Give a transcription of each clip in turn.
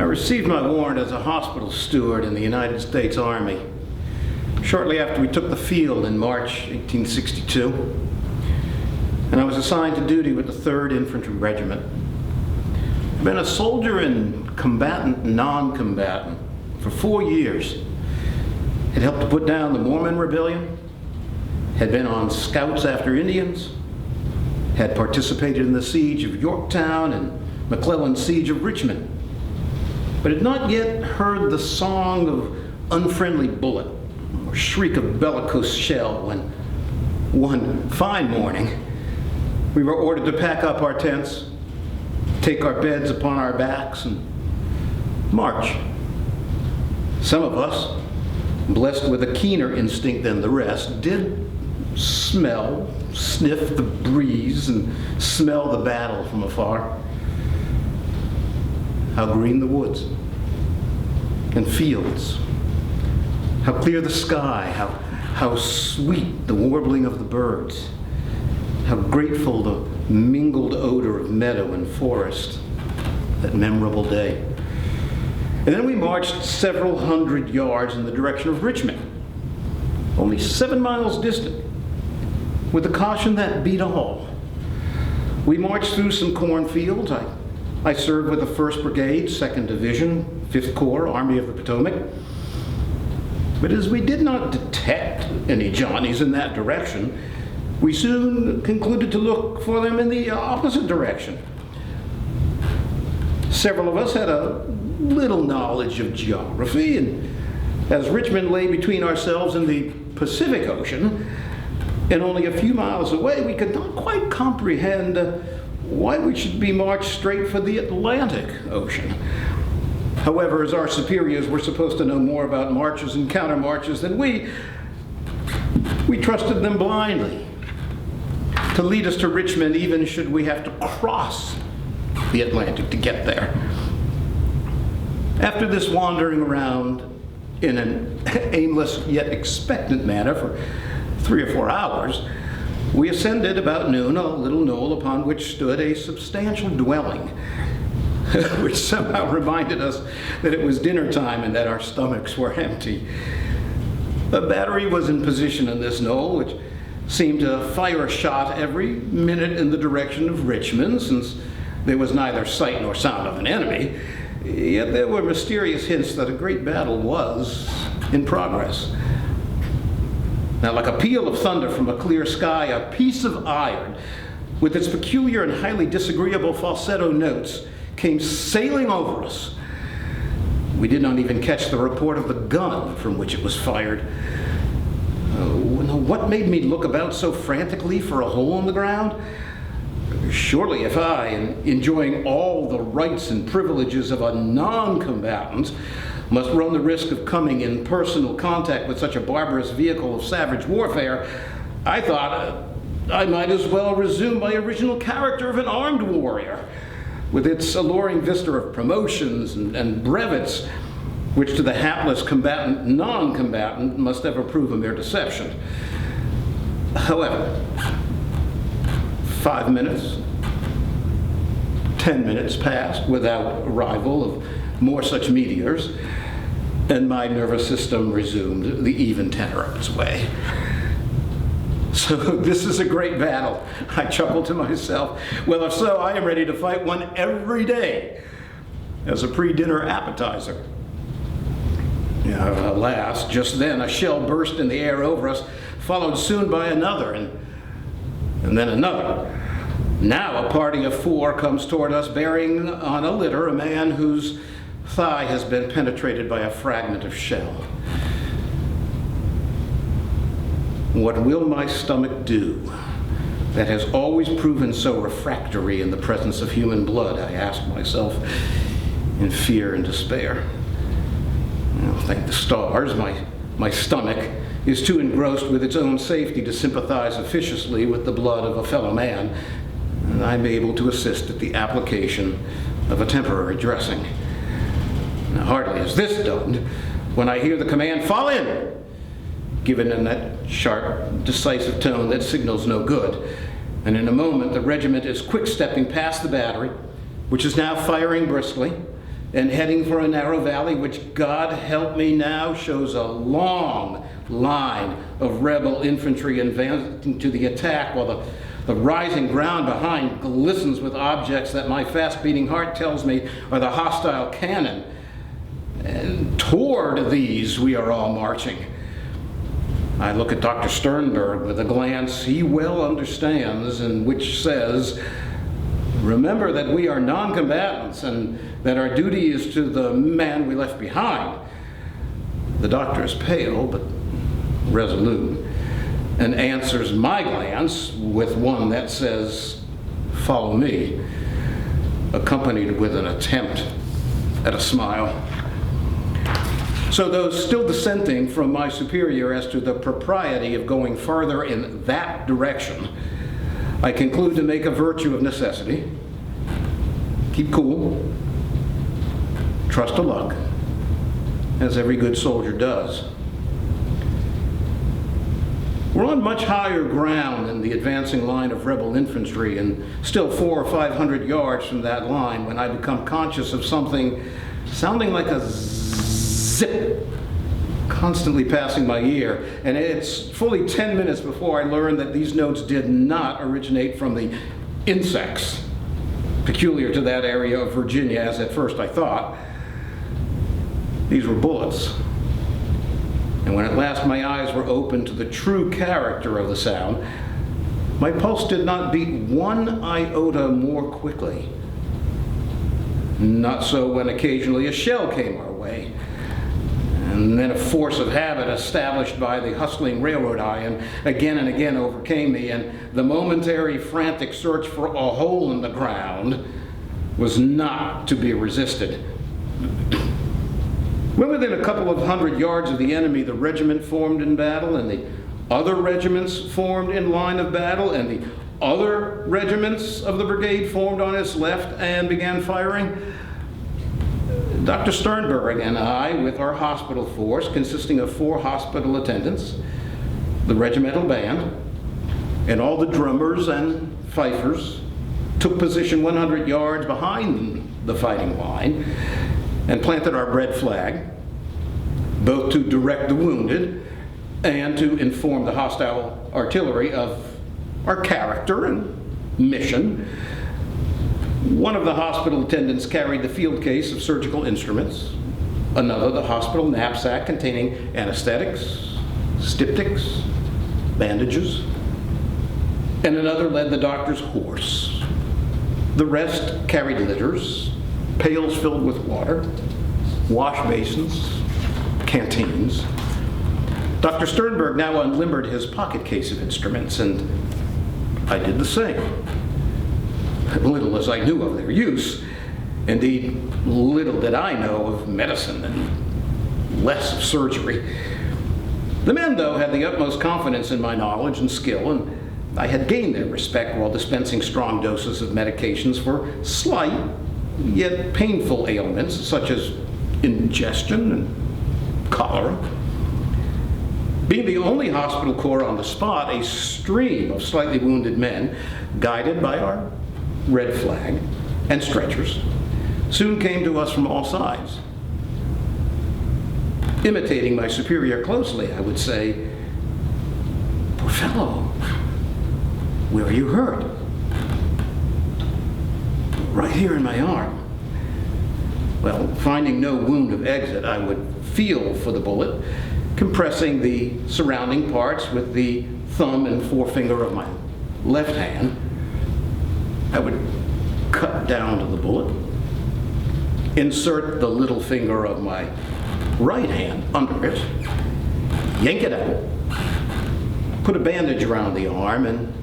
received my warrant as a hospital steward in the United States Army shortly after we took the field in March 1862, and I was assigned to duty with the 3rd Infantry Regiment. I've been a soldier and combatant, non-combatant for 4 years. Had helped to put down the Mormon Rebellion, had been on scouts after Indians, had participated in the siege of Yorktown and McClellan's siege of Richmond, but had not yet heard the song of unfriendly bullet or shriek of bellicose shell when one fine morning we were ordered to pack up our tents, take our beds upon our backs, and march. Some of us, blessed with a keener instinct than the rest, did smell, sniff the breeze, and smell the battle from afar. How green the woods and fields, how clear the sky, how sweet the warbling of the birds, how grateful the mingled odor of meadow and forest that memorable day. And then we marched several hundred yards in the direction of Richmond, only 7 miles distant, with the caution that beat all. We marched through some cornfields. I served with the 1st Brigade, 2nd Division, 5th Corps, Army of the Potomac. But as we did not detect any Johnnies in that direction, we soon concluded to look for them in the opposite direction. Several of us had a little knowledge of geography, and as Richmond lay between ourselves and the Pacific Ocean, and only a few miles away, we could not quite comprehend why we should be marched straight for the Atlantic Ocean. However, as our superiors were supposed to know more about marches and countermarches than we trusted them blindly to lead us to Richmond, even should we have to cross the Atlantic to get there. After this wandering around in an aimless yet expectant manner for 3 or 4 hours, we ascended about noon a little knoll upon which stood a substantial dwelling, which somehow reminded us that it was dinner time and that our stomachs were empty. A battery was in position in this knoll, which seemed to fire a shot every minute in the direction of Richmond, since there was neither sight nor sound of an enemy. Yet there were mysterious hints that a great battle was in progress. Now, like a peal of thunder from a clear sky, a piece of iron, with its peculiar and highly disagreeable falsetto notes, came sailing over us. We did not even catch the report of the gun from which it was fired. What made me look about so frantically for a hole in the ground? Surely if I, enjoying all the rights and privileges of a non-combatant, must run the risk of coming in personal contact with such a barbarous vehicle of savage warfare, I thought I might as well resume my original character of an armed warrior, with its alluring vista of promotions and brevets, which to the hapless combatant, non-combatant, must ever prove a mere deception. However, 5 minutes, 10 minutes passed without arrival of more such meteors, and my nervous system resumed the even tenor of its way. So this is a great battle, I chuckled to myself. Well, if so, I am ready to fight one every day as a pre-dinner appetizer. Alas, just then a shell burst in the air over us, followed soon by another, and then another. Now a party of 4 comes toward us, bearing on a litter a man whose thigh has been penetrated by a fragment of shell. What will my stomach do that has always proven so refractory in the presence of human blood, I asked myself in fear and despair. Thank the stars, my stomach is too engrossed with its own safety to sympathize officiously with the blood of a fellow man, and I'm able to assist at the application of a temporary dressing. Now, hardly is this done when I hear the command, "Fall in!" given in that sharp, decisive tone that signals no good. And in a moment, the regiment is quick-stepping past the battery, which is now firing briskly, and heading for a narrow valley, which, God help me now, shows a long line of rebel infantry advancing to the attack, while the rising ground behind glistens with objects that my fast-beating heart tells me are the hostile cannon. And toward these we are all marching. I look at Dr. Sternberg with a glance he well understands, and which says, remember that we are non-combatants and that our duty is to the man we left behind. The doctor is pale but resolute and answers my glance with one that says, follow me, accompanied with an attempt at a smile. So though still dissenting from my superior as to the propriety of going further in that direction, I conclude to make a virtue of necessity, keep cool, trust to luck, as every good soldier does. We're on much higher ground than the advancing line of rebel infantry, and still 400 or 500 yards from that line when I become conscious of something sounding like a zip constantly passing my ear. And it's fully 10 minutes before I learn that these notes did not originate from the insects peculiar to that area of Virginia, as at first I thought. These were bullets. And when at last my eyes were opened to the true character of the sound, my pulse did not beat one iota more quickly. Not so when occasionally a shell came our way. And then a force of habit established by the hustling railroad iron again and again overcame me, and the momentary frantic search for a hole in the ground was not to be resisted. When within a couple of 100 yards of the enemy, the regiment formed in battle, and the other regiments formed in line of battle, and the other regiments of the brigade formed on its left and began firing, Dr. Sternberg and I, with our hospital force consisting of 4 hospital attendants, the regimental band, and all the drummers and fifers, took position 100 yards behind the fighting line and planted our red flag, both to direct the wounded and to inform the hostile artillery of our character and mission. One of the hospital attendants carried the field case of surgical instruments, another the hospital knapsack containing anesthetics, styptics, bandages, and another led the doctor's horse. The rest carried litters, pails filled with water, wash basins, canteens. Dr. Sternberg now unlimbered his pocket case of instruments, and I did the same. Little as I knew of their use, indeed, little did I know of medicine and less of surgery. The men, though, had the utmost confidence in my knowledge and skill, and I had gained their respect while dispensing strong doses of medications for slight yet painful ailments such as indigestion and cholera. Being the only hospital corps on the spot, a stream of slightly wounded men, guided by our red flag and stretchers, soon came to us from all sides. Imitating my superior closely, I would say, "Poor fellow, where are you hurt?" "Right here in my arm." Well, finding no wound of exit, I would feel for the bullet, compressing the surrounding parts with the thumb and forefinger of my left hand. I would cut down to the bullet, insert the little finger of my right hand under it, yank it out, put a bandage around the arm, and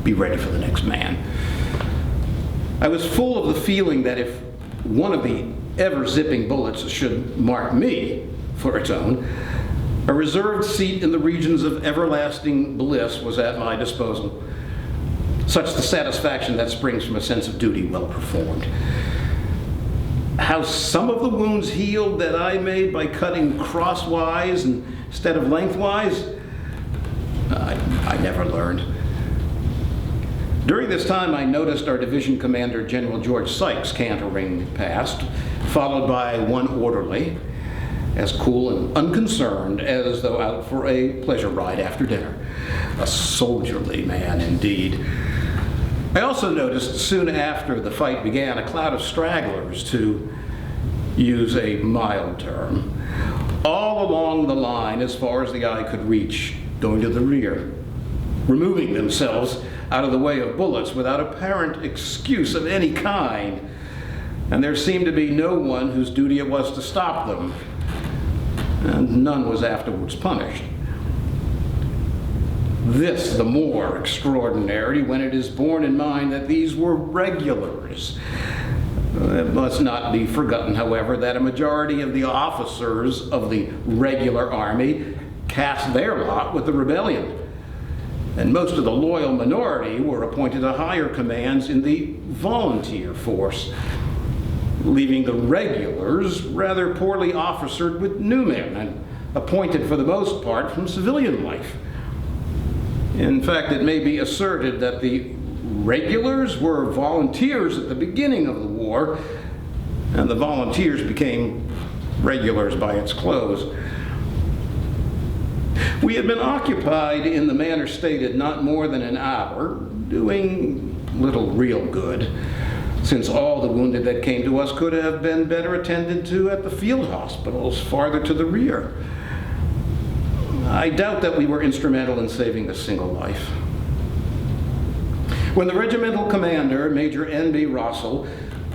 be ready for the next man. I was full of the feeling that if one of the ever-zipping bullets should mark me for its own, a reserved seat in the regions of everlasting bliss was at my disposal. Such the satisfaction that springs from a sense of duty well performed. How some of the wounds healed that I made by cutting crosswise instead of lengthwise, I never learned. During this time, I noticed our division commander, General George Sykes, cantering past, followed by one orderly, as cool and unconcerned as though out for a pleasure ride after dinner. A soldierly man indeed. I also noticed soon after the fight began a cloud of stragglers, to use a mild term, all along the line as far as the eye could reach, going to the rear, removing themselves out of the way of bullets without apparent excuse of any kind, and there seemed to be no one whose duty it was to stop them, and none was afterwards punished. This the more extraordinary when it is borne in mind that these were regulars. It must not be forgotten, however, that a majority of the officers of the regular army cast their lot with the rebellion, and most of the loyal minority were appointed to higher commands in the volunteer force, leaving the regulars rather poorly officered with new men and appointed for the most part from civilian life. In fact, it may be asserted that the regulars were volunteers at the beginning of the war, and the volunteers became regulars by its close. We had been occupied in the manner stated not more than an hour, doing little real good, since all the wounded that came to us could have been better attended to at the field hospitals farther to the rear. I doubt that we were instrumental in saving a single life. When the regimental commander, Major N.B. Rossell,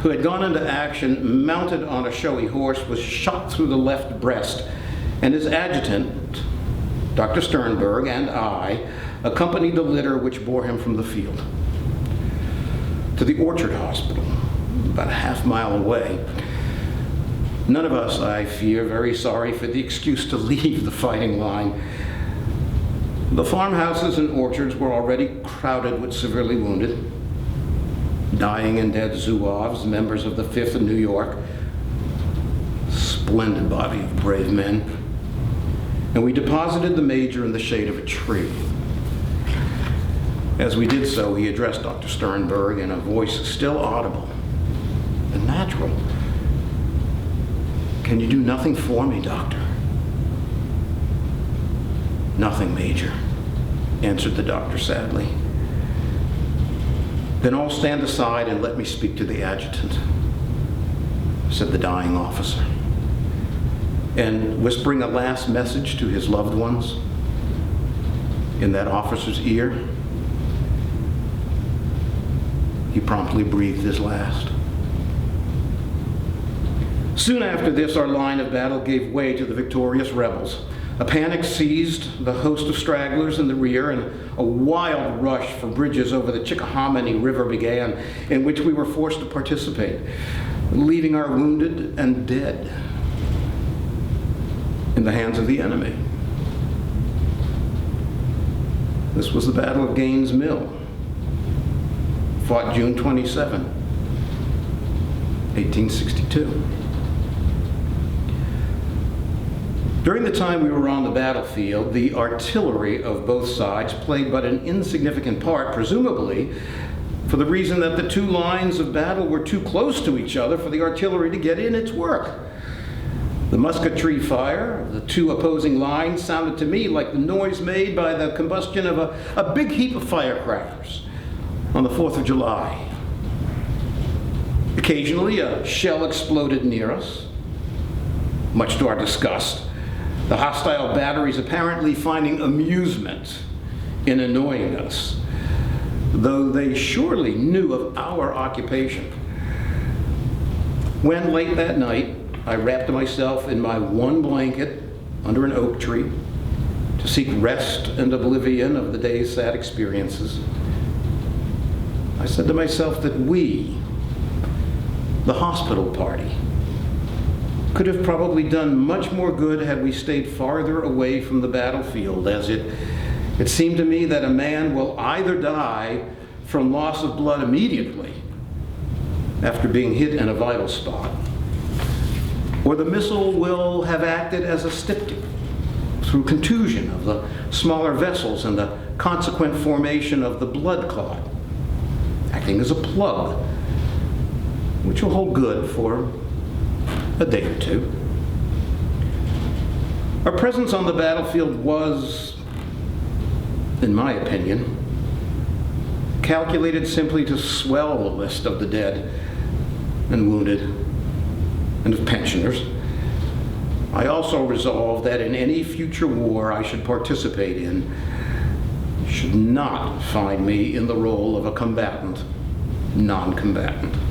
who had gone into action mounted on a showy horse, was shot through the left breast, and his adjutant, Dr. Sternberg, and I accompanied the litter which bore him from the field to the Orchard Hospital, about a half-mile away. None of us, I fear, very sorry for the excuse to leave the fighting line. The farmhouses and orchards were already crowded with severely wounded, dying and dead Zouaves, members of the 5th in New York. Splendid body of brave men. And we deposited the major in the shade of a tree. As we did so, he addressed Dr. Sternberg in a voice still audible and natural. "Can you do nothing for me, Doctor?" "Nothing, Major," answered the doctor sadly. "Then all stand aside and let me speak to the adjutant," said the dying officer. And whispering a last message to his loved ones in that officer's ear, he promptly breathed his last. Soon after this, our line of battle gave way to the victorious rebels. A panic seized the host of stragglers in the rear, and a wild rush for bridges over the Chickahominy River began, in which we were forced to participate, leaving our wounded and dead in the hands of the enemy. This was the Battle of Gaines' Mill, fought June 27, 1862. During the time we were on the battlefield, the artillery of both sides played but an insignificant part, presumably for the reason that the two lines of battle were too close to each other for the artillery to get in its work. The musketry fire of the two opposing lines sounded to me like the noise made by the combustion of a big heap of firecrackers on the 4th of July. Occasionally, a shell exploded near us, much to our disgust, the hostile batteries apparently finding amusement in annoying us, though they surely knew of our occupation. When, late that night, I wrapped myself in my one blanket under an oak tree to seek rest and oblivion of the day's sad experiences, I said to myself that we, the hospital party, could have probably done much more good had we stayed farther away from the battlefield, as it seemed to me that a man will either die from loss of blood immediately after being hit in a vital spot, or the missile will have acted as a styptic through contusion of the smaller vessels and the consequent formation of the blood clot, acting as a plug, which will hold good for a day or two. Our presence on the battlefield was, in my opinion, calculated simply to swell the list of the dead and wounded and of pensioners. I also resolved that in any future war I should participate in should not find me in the role of a combatant, non-combatant.